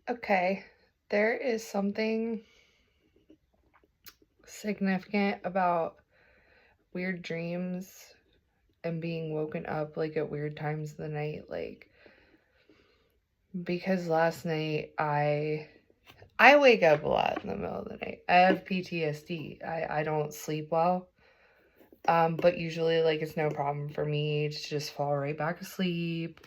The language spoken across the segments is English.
Okay, there is something significant about weird dreams and being woken up like at weird times of the night, like, because last night I wake up a lot in the middle of the night. I have PTSD. I don't sleep well. But usually, like, it's no problem for me to just fall right back asleep.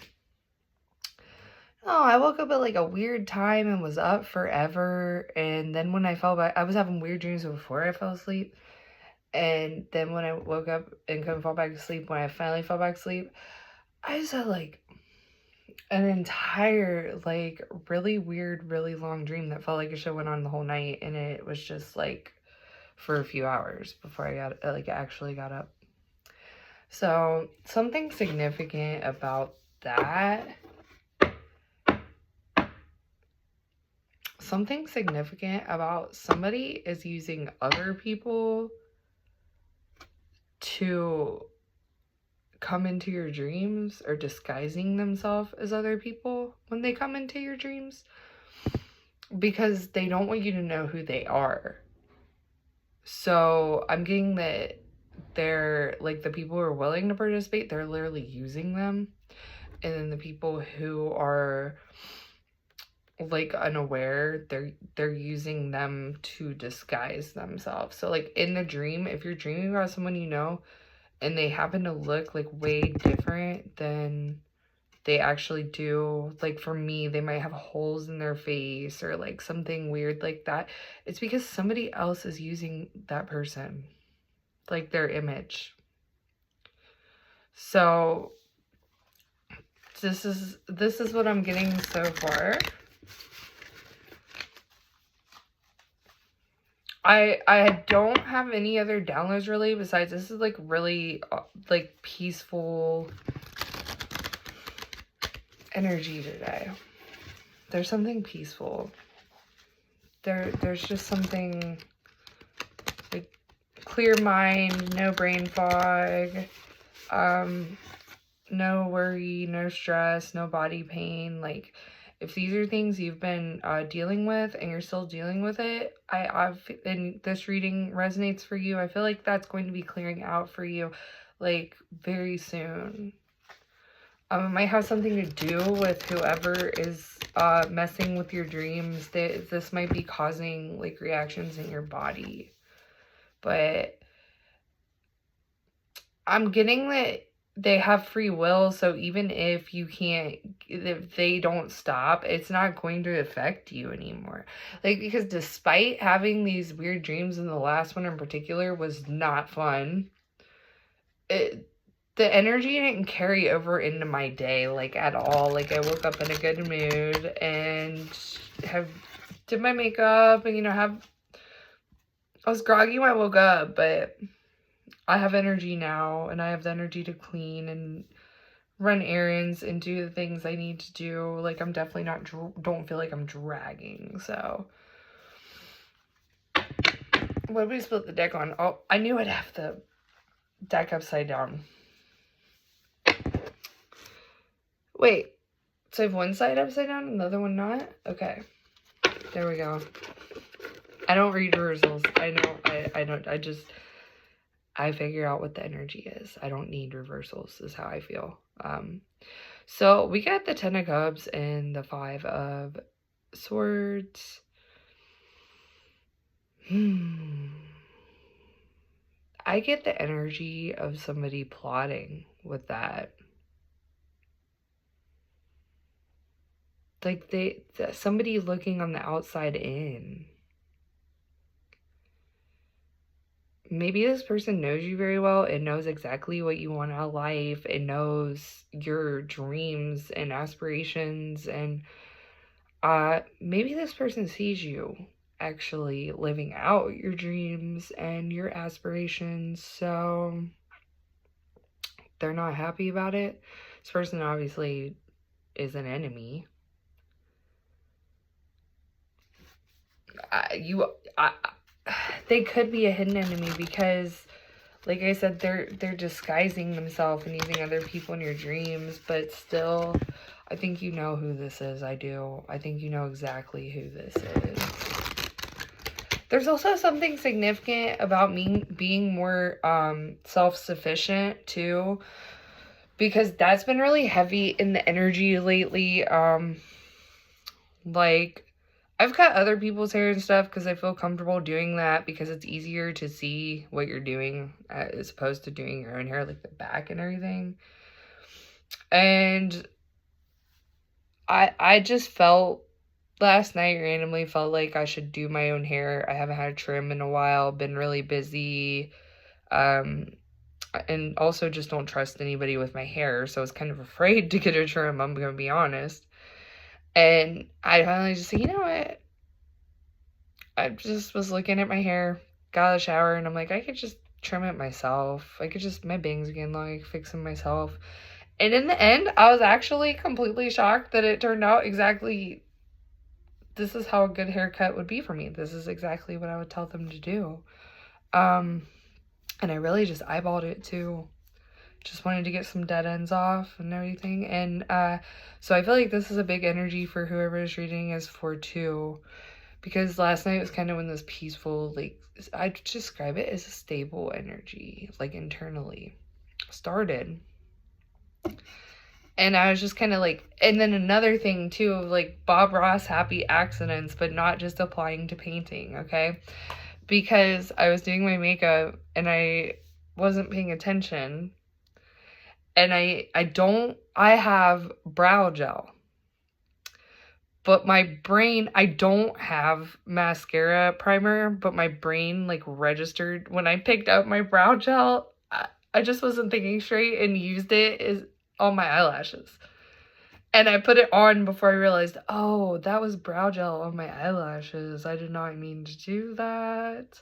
Oh, I woke up at like a weird time and was up forever. And then when I fell back, I was having weird dreams before I fell asleep. And then when I woke up and couldn't fall back asleep, when I finally fell back asleep, I just had like an entire, like, really weird, really long dream that felt like it should have went on the whole night. And it was just like for a few hours before I got, like, actually got up. So something significant about that. Something significant about somebody is using other people to come into your dreams, or disguising themselves as other people when they come into your dreams, because they don't want you to know who they are. So I'm getting that they're like, the people who are willing to participate, they're literally using them. And then the people who are like unaware, they're using them to disguise themselves. So like in the dream, if you're dreaming about someone you know and they happen to look like way different than they actually do, like for me, they might have holes in their face or like something weird like that, it's because somebody else is using that person, like their image. So this is what I'm getting so far. I don't have any other downloads really besides this is like really like peaceful energy today. There's something peaceful. There's just something like clear mind, no brain fog, no worry, no stress, no body pain. Like, if these are things you've been dealing with and you're still dealing with it, and this reading resonates for you, I feel like that's going to be clearing out for you, like, very soon. It might have something to do with whoever is messing with your dreams. This might be causing, like, reactions in your body. But I'm getting that they have free will, so even if they don't stop, it's not going to affect you anymore. Like, because despite having these weird dreams, and the last one in particular was not fun, the energy didn't carry over into my day, like, at all. Like, I woke up in a good mood and did my makeup and, I was groggy when I woke up, but I have energy now, and I have the energy to clean and run errands and do the things I need to do. Like, I'm definitely don't feel like I'm dragging. So what did we split the deck on? Oh, I knew I'd have the deck upside down. Wait, so I have one side upside down and the other one not? Okay, there we go. I don't read reversals. I know. I figure out what the energy is. I don't need reversals, is how I feel. So we got the 10 of Cups and the 5 of Swords. I get the energy of somebody plotting with that. Like, somebody looking on the outside in. Maybe this person knows you very well and knows exactly what you want out of life and knows your dreams and aspirations, and maybe this person sees you actually living out your dreams and your aspirations, so they're not happy about it. This person obviously is an enemy. They could be a hidden enemy, because like I said, they're disguising themselves and using other people in your dreams, but still, I think you know who this is. I do. I think you know exactly who this is. There's also something significant about me being more self-sufficient too, because that's been really heavy in the energy lately. Like, I've cut other people's hair and stuff because I feel comfortable doing that because it's easier to see what you're doing as opposed to doing your own hair, like the back and everything. And I just felt last night, randomly felt like I should do my own hair. I haven't had a trim in a while, been really busy. And also just don't trust anybody with my hair, so I was kind of afraid to get a trim, I'm gonna be honest. And I finally just said, you know what? I just was looking at my hair, got out of the shower, and I'm like, I could just trim it myself. I could just, my bangs again, like, fix them myself. And in the end, I was actually completely shocked that it turned out exactly, this is how a good haircut would be for me. This is exactly what I would tell them to do. And I really just eyeballed it too. Just wanted to get some dead ends off and everything. And so I feel like this is a big energy for whoever is reading is for too. Because last night was kind of when this peaceful, like, I describe it as a stable energy, like internally started. And I was just kind of like, and then another thing too, of like Bob Ross happy accidents, but not just applying to painting, okay? Because I was doing my makeup and I wasn't paying attention. And I have brow gel. But my brain, I don't have mascara primer, but my brain like registered when I picked up my brow gel. I just wasn't thinking straight and used it on my eyelashes. And I put it on before I realized, oh, that was brow gel on my eyelashes. I did not mean to do that.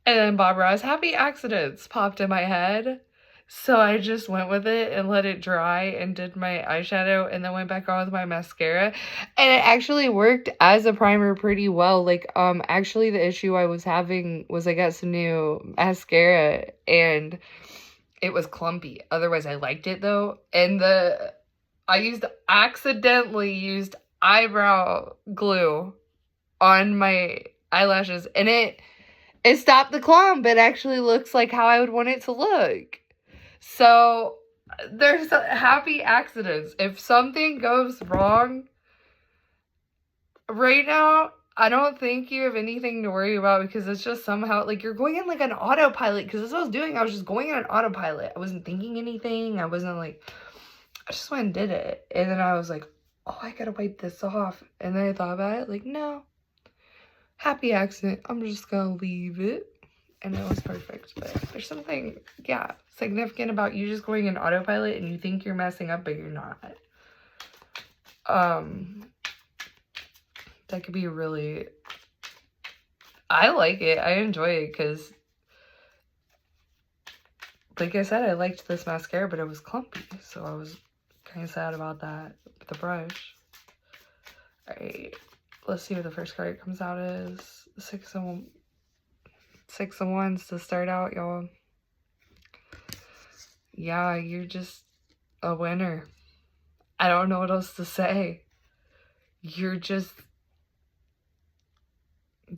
And then Bob Ross happy accidents popped in my head. So I just went with it and let it dry and did my eyeshadow and then went back on with my mascara. And it actually worked as a primer pretty well. Like, actually the issue I was having was I got some new mascara and it was clumpy. Otherwise I liked it though. And I accidentally used eyebrow glue on my eyelashes and it stopped the clump. It actually looks like how I would want it to look. So there's happy accidents. If something goes wrong right now, I don't think you have anything to worry about because it's just somehow like you're going in like an autopilot because that's what I was doing. I was just going in an autopilot. I wasn't thinking anything. I wasn't like, I just went and did it. And then I was like, oh, I gotta wipe this off. And then I thought about it like, no, happy accident. I'm just gonna leave it. And it was perfect. But there's something, yeah, significant about you just going in autopilot and you think you're messing up, but you're not. That could be really, I like it. I enjoy it because, like I said, I liked this mascara, but it was clumpy. So I was kind of sad about that with the brush. All right, let's see what the first card comes out is. Six of Wands to start out, y'all. Yeah, you're just a winner. I don't know what else to say. You're just,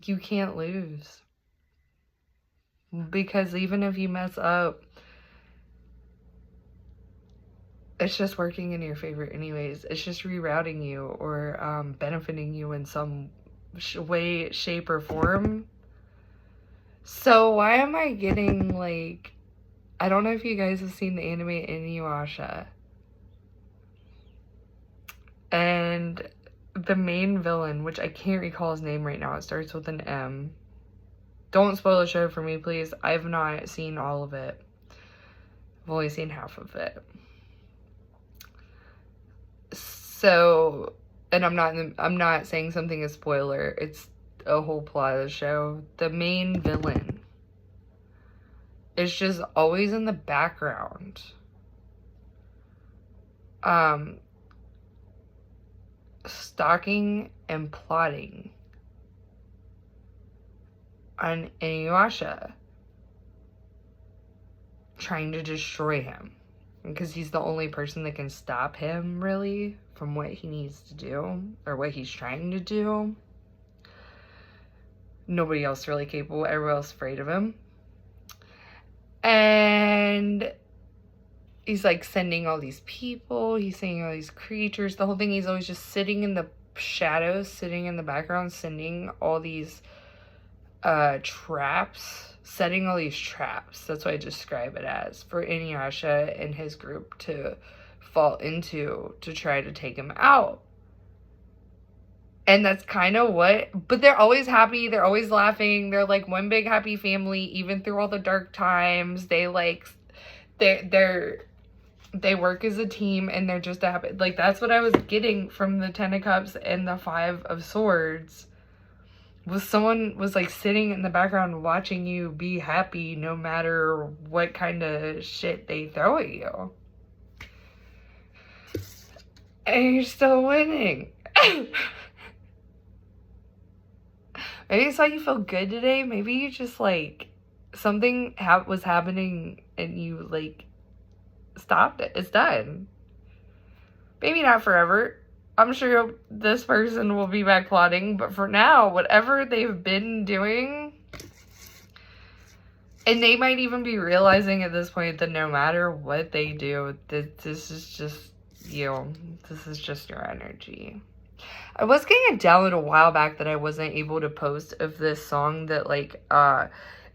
you can't lose. Because even if you mess up, it's just working in your favor anyways. It's just rerouting you or benefiting you in some way, shape, or form. So why am I getting like, I don't know if you guys have seen the anime Inuyasha. And the main villain, which I can't recall his name right now, it starts with an M. Don't spoil the show for me, please. I've not seen all of it. I've only seen half of it. So, and I'm not saying something is spoiler. It's a whole plot of the show. The main villain is just always in the background. Stalking and plotting on Inuyasha. trying to destroy him. Because he's the only person that can stop him, really, from what he needs to do, or what he's trying to do. Nobody else really capable. Everyone else afraid of him. And he's like sending all these people. He's sending all these creatures. The whole thing, he's always just sitting in the shadows, sitting in the background, sending all these traps. Setting all these traps. That's what I describe it as. For Inuyasha and his group to fall into to try to take him out. And that's kind of what, but they're always happy, they're always laughing, they're like one big happy family, even through all the dark times. They like, they work as a team, and they're just happy. Like, that's what I was getting from the Ten of Cups and the Five of Swords. Was someone was like sitting in the background watching you be happy no matter what kind of shit they throw at you. And you're still winning. Maybe it's why you feel good today. Maybe you just like something was happening and you like stopped it. It's done. Maybe not forever. I'm sure this person will be back plotting, but for now, whatever they've been doing, and they might even be realizing at this point that no matter what they do, this is just you. This is just your energy. I was getting a download a while back that I wasn't able to post of this song that like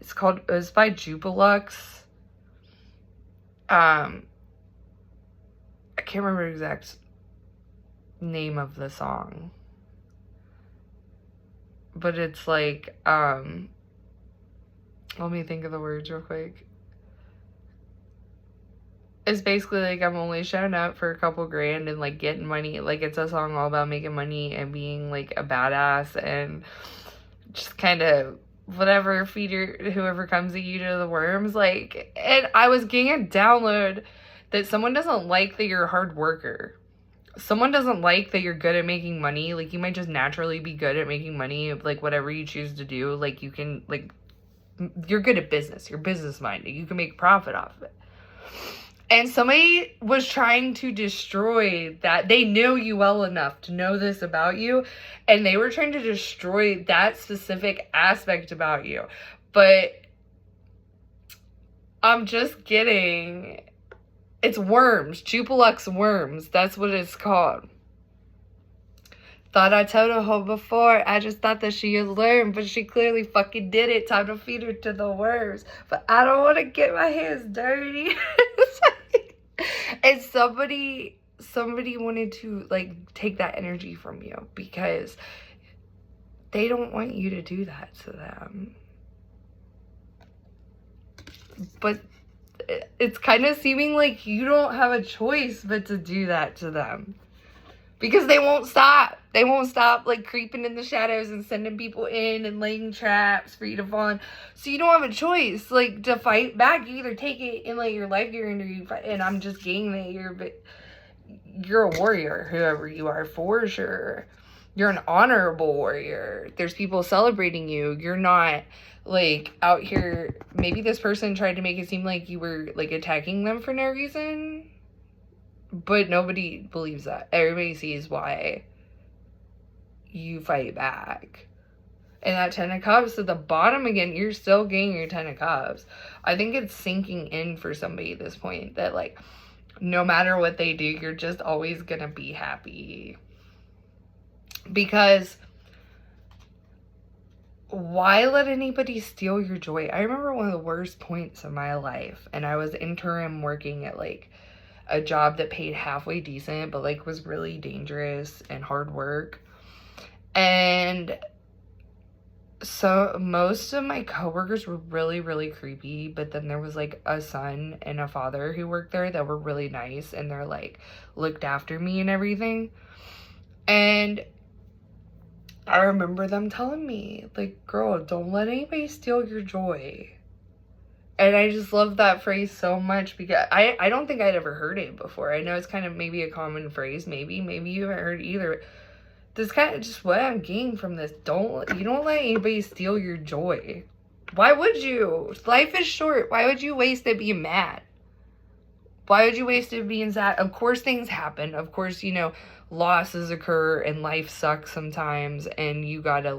it's by Jupilux. I can't remember the exact name of the song. But it's like let me think of the words real quick. It's basically like I'm only showing up for a couple grand and like getting money. Like, it's a song all about making money and being like a badass and just kind of whatever, feed whoever comes at you to the worms. Like, and I was getting a download that someone doesn't like that you're a hard worker. Someone doesn't like that you're good at making money. Like, you might just naturally be good at making money, like whatever you choose to do. Like, you can, like, you're good at business. You're business minded. You can make profit off of it. And somebody was trying to destroy that. They knew you well enough to know this about you. And they were trying to destroy that specific aspect about you. But I'm just getting, it's worms. Jupilux worms. That's what it's called. Thought I told her before. I just thought that she had learned, but she clearly fucking did it. Time to feed her to the worms. But I don't want to get my hands dirty. And somebody wanted to like take that energy from you because they don't want you to do that to them. But it's kind of seeming like you don't have a choice but to do that to them. Because they won't stop. They won't stop like creeping in the shadows and sending people in and laying traps for you to fall in. So you don't have a choice like to fight back. You either take it and let your life get into you. And I'm just getting that you're a warrior, whoever you are, for sure. You're an honorable warrior. There's people celebrating you. You're not like out here. Maybe this person tried to make it seem like you were like attacking them for no reason. But nobody believes that. Everybody sees why you fight back. And that Ten of Cups at the bottom again, you're still getting your Ten of Cups. I think it's sinking in for somebody at this point that like, no matter what they do, you're just always gonna be happy. Because why let anybody steal your joy? I remember one of the worst points of my life, and I was interim working at like a job that paid halfway decent, but like was really dangerous and hard work. And so most of my coworkers were really, really creepy, but then there was like a son and a father who worked there that were really nice, and they're like looked after me and everything. And I remember them telling me like, girl, don't let anybody steal your joy. And I just love that phrase so much because I don't think I'd ever heard it before. I know it's kind of maybe a common phrase, maybe you haven't heard it either. This kind of just what I'm getting from this. You don't let anybody steal your joy. Why would you? Life is short. Why would you waste it being mad? Why would you waste it being sad? Of course things happen. Of course, you know, losses occur and life sucks sometimes, and you gotta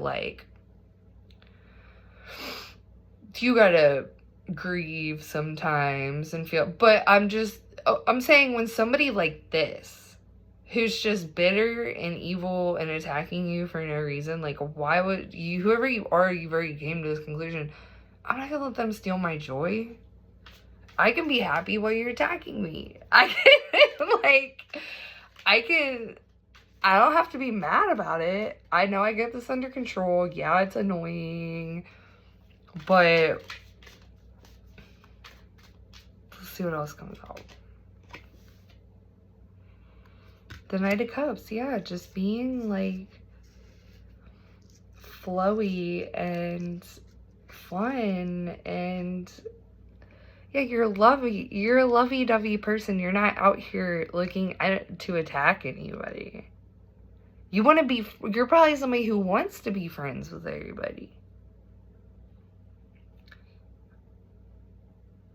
grieve sometimes and feel, but I'm saying when somebody like this, who's just bitter and evil and attacking you for no reason, like, why would you, whoever you are, you've already came to this conclusion, I'm not gonna let them steal my joy. I can be happy while you're attacking me. I don't have to be mad about it. I know I get this under control. Yeah, it's annoying, but let's see what else comes out. The Knight of Cups, yeah, just being like flowy and fun, and yeah, you're a lovey-dovey person. You're not out here looking to attack anybody. You're probably somebody who wants to be friends with everybody.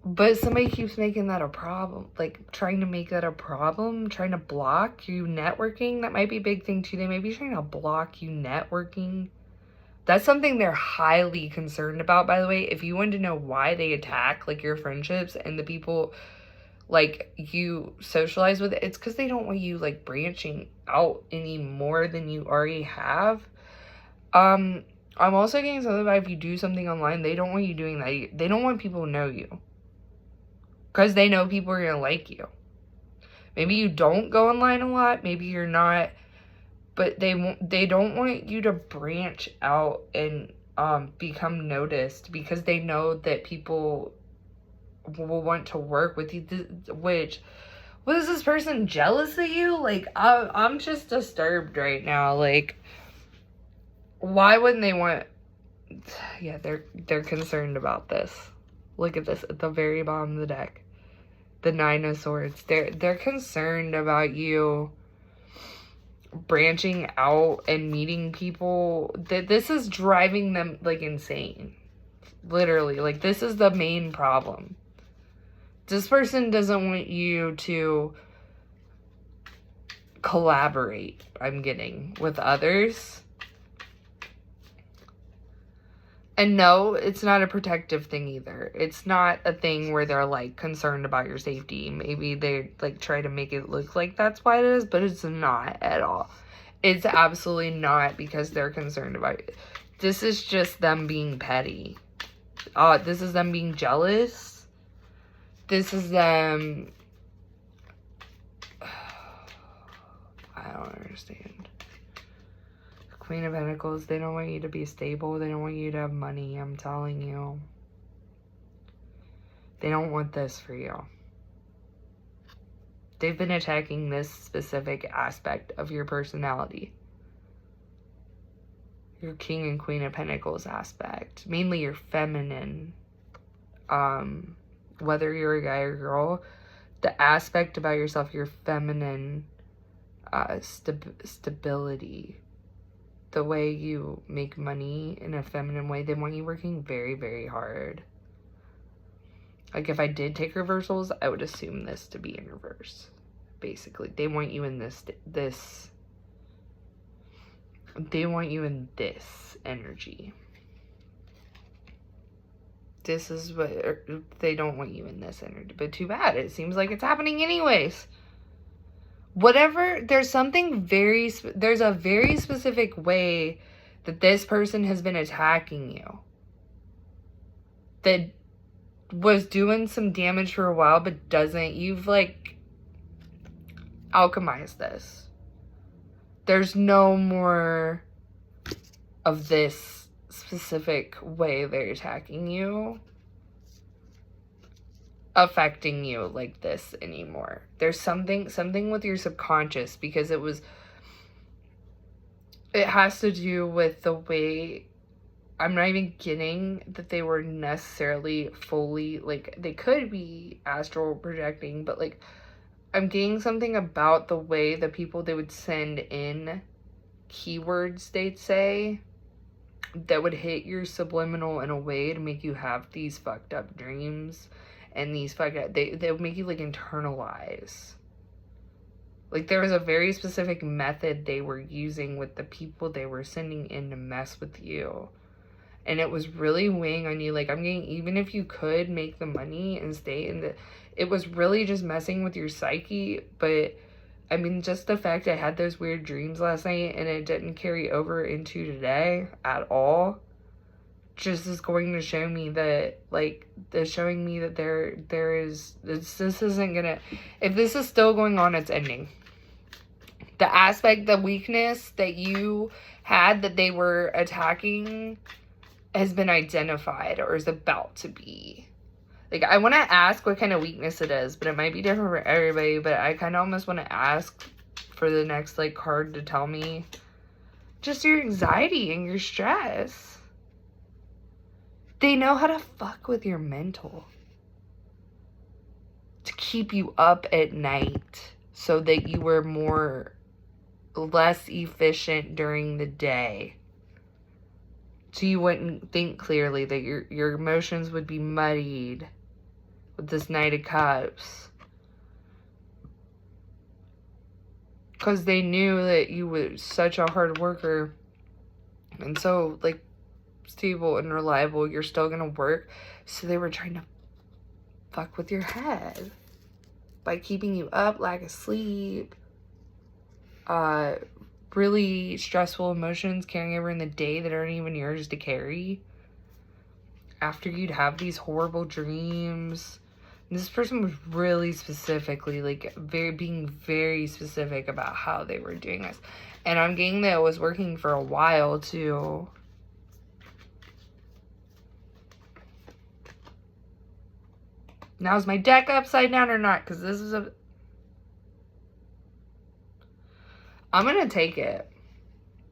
But somebody keeps making that a problem, like trying to make that a problem, trying to block you networking. That might be a big thing too. They may be trying to block you networking. That's something they're highly concerned about, by the way. If you want to know why they attack like your friendships and the people like you socialize with, it's because they don't want you like branching out any more than you already have. I'm also getting something about if you do something online, they don't want you doing that. They don't want people to know you, because they know people are gonna like you. Maybe you don't go online a lot, maybe you're not, but they don't want you to branch out and become noticed, because they know that people will want to work with you. Which, was this person jealous of you? Like, I'm just disturbed right now. Like, why wouldn't they want? Yeah, they're concerned about this. Look at this at the very bottom of the deck. The Nine of Swords. They're concerned about you branching out and meeting people. That this is driving them like insane. Literally, like, this is the main problem. This person doesn't want you to collaborate, I'm getting, with others. And no, it's not a protective thing either. It's not a thing where they're like concerned about your safety. Maybe they like try to make it look like that's why it is, but it's not at all. It's absolutely not because they're concerned about it. This is just them being petty. This is them being jealous. This is them... I don't understand. Queen of Pentacles, they don't want you to be stable. They don't want you to have money, I'm telling you. They don't want this for you. They've been attacking this specific aspect of your personality. Your King and Queen of Pentacles aspect. Mainly your feminine. Whether you're a guy or girl, the aspect about yourself, your feminine stability. The way you make money in a feminine way. They want you working very, very hard. Like, if I did take reversals, I would assume this to be in reverse. Basically, they want you in this they want you in this energy. This is what, they don't want you in this energy. But too bad, it seems like it's happening anyways. Whatever, there's a very specific way that this person has been attacking you. That was doing some damage for a while, but you've like alchemized this. There's no more of this specific way they're attacking you affecting you like this anymore. There's something with your subconscious, because it has to do with the way, I'm not even getting that they were necessarily fully, like, they could be astral projecting, but like, I'm getting something about the way the people they would send in keywords they'd say. that would hit your subliminal in a way to make you have these fucked up dreams, and these fucked up, they would make you like internalize. Like, there was a very specific method they were using with the people they were sending in to mess with you. And it was really weighing on you. Like, I'm getting, even if you could make the money and stay in the, it was really just messing with your psyche. But, I mean, just the fact I had those weird dreams last night and it didn't carry over into today at all, just is going to show me that, like, they're showing me that there is, this isn't gonna, if this is still going on, it's ending. The aspect, the weakness that you had that they were attacking has been identified or is about to be. Like, I want to ask what kind of weakness it is, but it might be different for everybody. But I kind of almost want to ask for the next, like, card to tell me just your anxiety and your stress. They know how to fuck with your mental to keep you up at night so that you were less efficient during the day, so you wouldn't think clearly, that your emotions would be muddied with this Knight of Cups, because they knew that you were such a hard worker and so, like, stable and reliable. You're still gonna work, so they were trying to fuck with your head by keeping you up, lack of sleep, really stressful emotions carrying over in the day that aren't even yours to carry. After you'd have these horrible dreams. And this person was really specifically, like, being very specific about how they were doing this. And I'm getting that it was working for a while too. Now, is my deck upside down or not? Because this is I'm going to take it.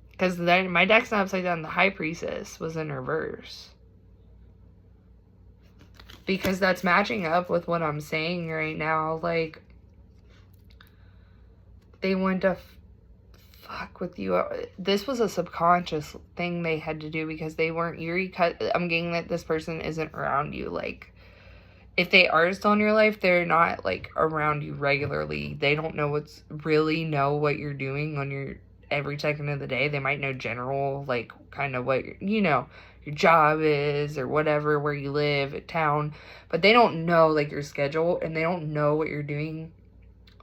Because then my deck's not upside down. The High Priestess was in reverse. Because that's matching up with what I'm saying right now. Like, they wanted to fuck with you. This was a subconscious thing they had to do because they weren't I'm getting that this person isn't around you. Like, if they are still in your life, they're not, like, around you regularly. They don't know what you're doing on your every second of the day. They might know general, like, kind of what, your job is or whatever, where you live, at town. But they don't know, like, your schedule, and they don't know what you're doing.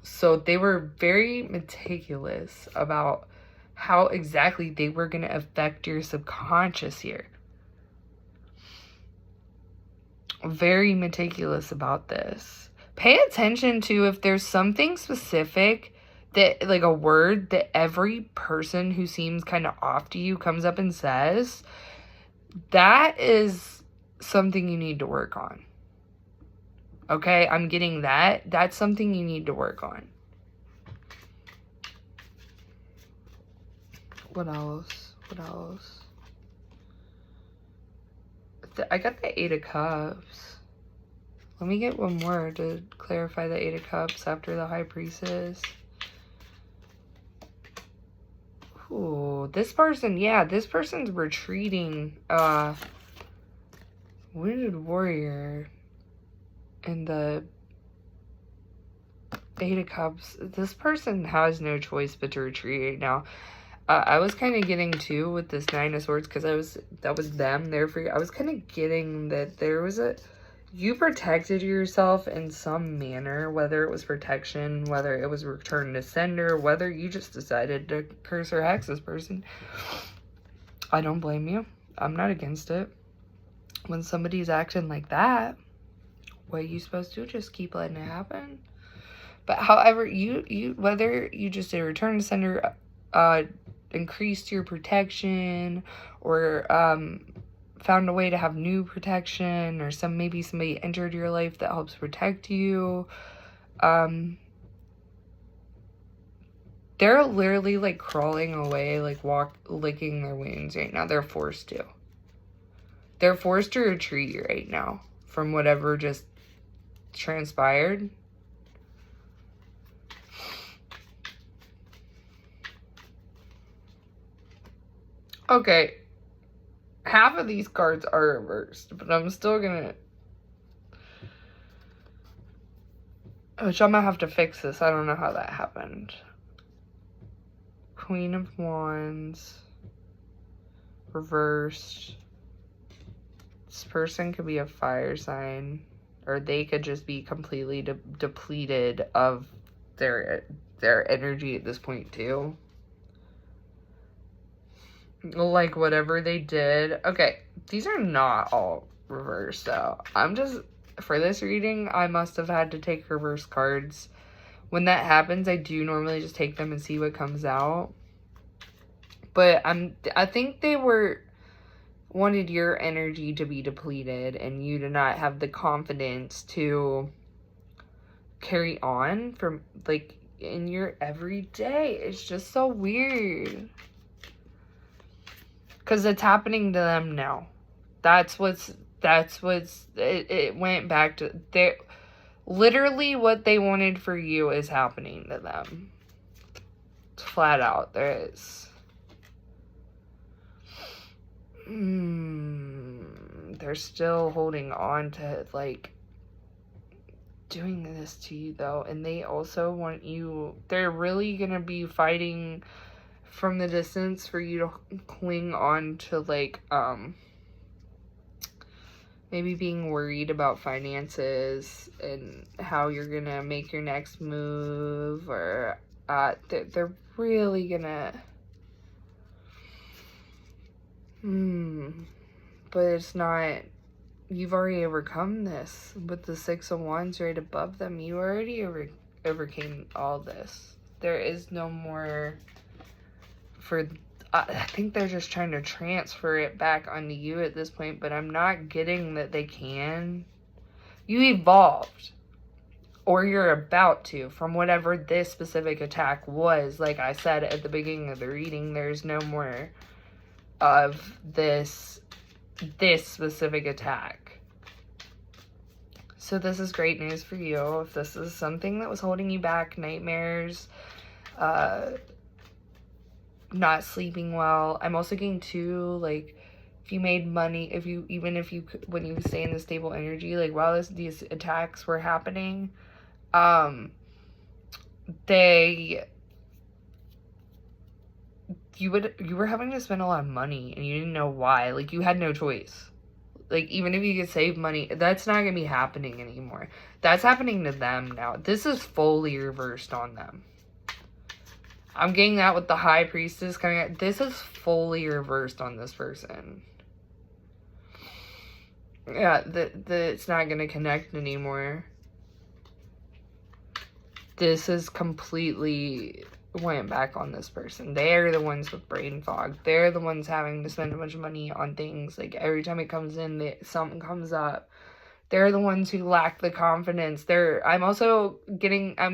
So they were very meticulous about how exactly they were going to affect your subconscious here. Very meticulous about this. Pay attention to if there's something specific that, like, a word that every person who seems kind of off to you comes up and says. That is something you need to work on. Okay, I'm getting that. That's something you need to work on. What else? I got the Eight of Cups. Let me get one more to clarify the Eight of Cups after the High Priestess. Ooh, this person's retreating. Wounded Warrior and the Eight of Cups. This person has no choice but to retreat right now. I was kind of getting too with this Nine of Swords, because that was them there for you. I was kind of getting that there was you protected yourself in some manner, whether it was protection, whether it was return to sender, whether you just decided to curse or hex this person. I don't blame you. I'm not against it. When somebody's acting like that, what are you supposed to do? Just keep letting it happen? But however, whether you just did a return to sender, increased your protection, or found a way to have new protection, or maybe somebody entered your life that helps protect you, they're literally, like, crawling away, like, licking their wounds right now. They're forced to retreat right now from whatever just transpired. Okay. half of these cards are reversed, but I'm still gonna, which I'm gonna have to fix this. I don't know how that happened. Queen of Wands, reversed. This person could be a fire sign, or they could just be completely depleted of their energy at this point too. Like whatever they did. Okay, these are not all reversed though. I'm just, for this reading, I must have had to take reverse cards. When that happens, I do normally just take them and see what comes out. But I think they wanted your energy to be depleted and you to not have the confidence to carry on from, like, in your everyday. It's just so weird. Because it's happening to them now. It went back to, literally what they wanted for you is happening to them. It's flat out, there is. They're still holding on to, like, doing this to you, though. And they also want you, they're really gonna be fighting from the distance for you to cling on to, like, maybe being worried about finances and how you're gonna make your next move, or they're really gonna, but it's not, you've already overcome this with the Six of Wands right above them. You already overcame all this. There is no more for, I think they're just trying to transfer it back onto you at this point, but I'm not getting that they can. You evolved, or you're about to, from whatever this specific attack was. Like I said at the beginning of the reading, there's no more of this specific attack. So this is great news for you. If this is something that was holding you back, nightmares, not sleeping well. I'm also getting too, like, if you made money, even if you when you stay in the stable energy, like, while these attacks were happening, you were having to spend a lot of money and you didn't know why. Like, you had no choice. Like, even if you could save money, that's not gonna be happening anymore. That's happening to them now. This is fully reversed on them. I'm getting that with the High Priestess coming out. This is fully reversed on this person. Yeah, it's not going to connect anymore. This is completely went back on this person. They're the ones with brain fog. They're the ones having to spend a bunch of money on things. Like, every time it comes in, something comes up. They're the ones who lack the confidence. I'm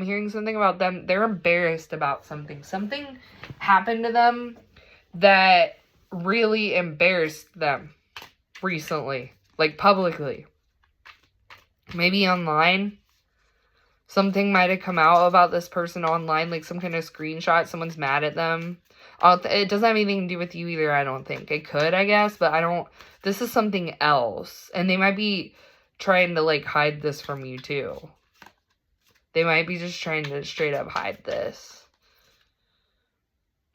hearing something about them. They're embarrassed about something. Something happened to them that really embarrassed them recently. Like, publicly. Maybe online. Something might have come out about this person online. Like, some kind of screenshot. Someone's mad at them. It doesn't have anything to do with you either, I don't think. It could, I guess. But this is something else. And they might be trying to, like, hide this from you too. They might be just trying to straight up hide this.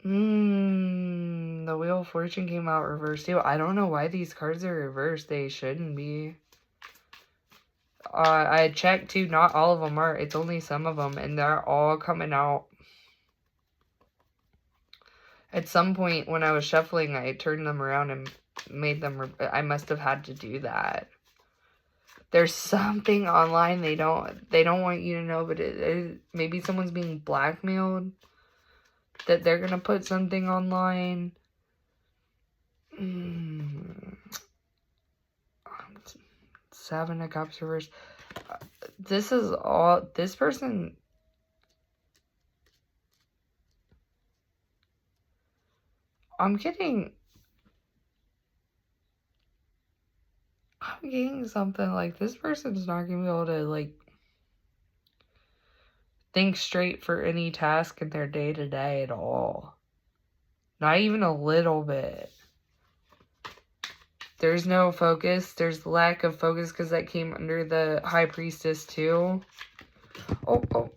The Wheel of Fortune came out reversed too. I don't know why these cards are reversed. They shouldn't be. I checked too. Not all of them are. It's only some of them, and they're all coming out. At some point when I was shuffling, I turned them around and made them. I must have had to do that. There's something online they don't want you to know, but maybe someone's being blackmailed, that they're gonna put something online. Seven of Cups reversed. This is all, this person, I'm getting something like, this person's not gonna be able to, like, think straight for any task in their day-to-day at all. Not even a little bit. There's no focus. There's lack of focus because that came under the High Priestess too. Oh.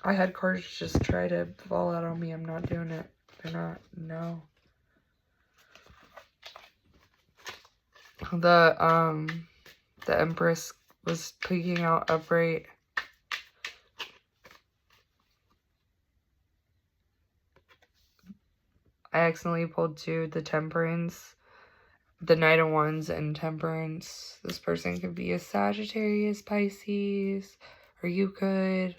I had cards just try to fall out on me. I'm not doing it. They're not. No. The Empress was peeking out upright. I accidentally pulled two, the Temperance, the Knight of Wands, and Temperance. This person could be a Sagittarius, Pisces, or you could.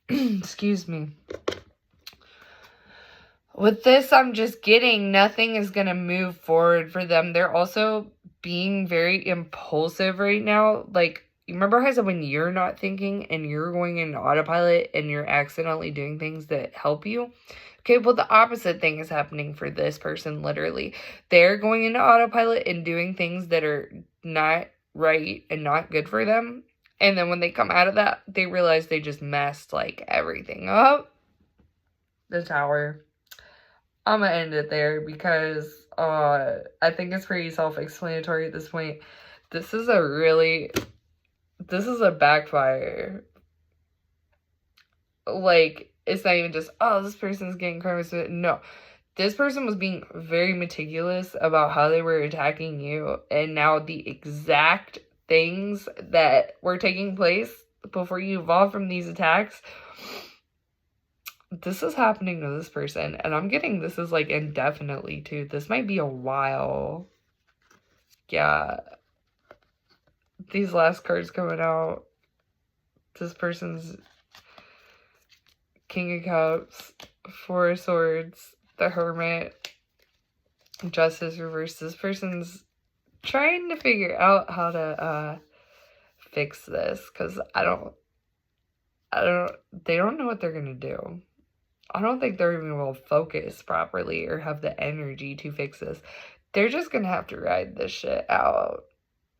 Excuse me. With this, I'm just getting nothing is going to move forward for them. They're also being very impulsive right now. Like, you remember how I said when you're not thinking and you're going in autopilot and you're accidentally doing things that help you? Okay, well, the opposite thing is happening for this person, literally. They're going into autopilot and doing things that are not right and not good for them. And then when they come out of that, they realize they just messed, like, everything up. The Tower. I'm gonna end it there because I think it's pretty self-explanatory at this point. This is a backfire. Like, it's not even just, oh, this person's getting karma. No. This person was being very meticulous about how they were attacking you, and now the exact things that were taking place before you evolved from these attacks, this is happening to this person, and I'm getting this is like indefinitely too. This might be a while. Yeah. These last cards coming out. This person's King of Cups, Four of Swords, the Hermit, Justice reversed. This person's trying to figure out how to fix this, because they don't know what they're gonna do. I don't think they're even will focus properly or have the energy to fix this. They're just gonna have to ride this shit out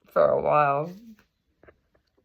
for a while.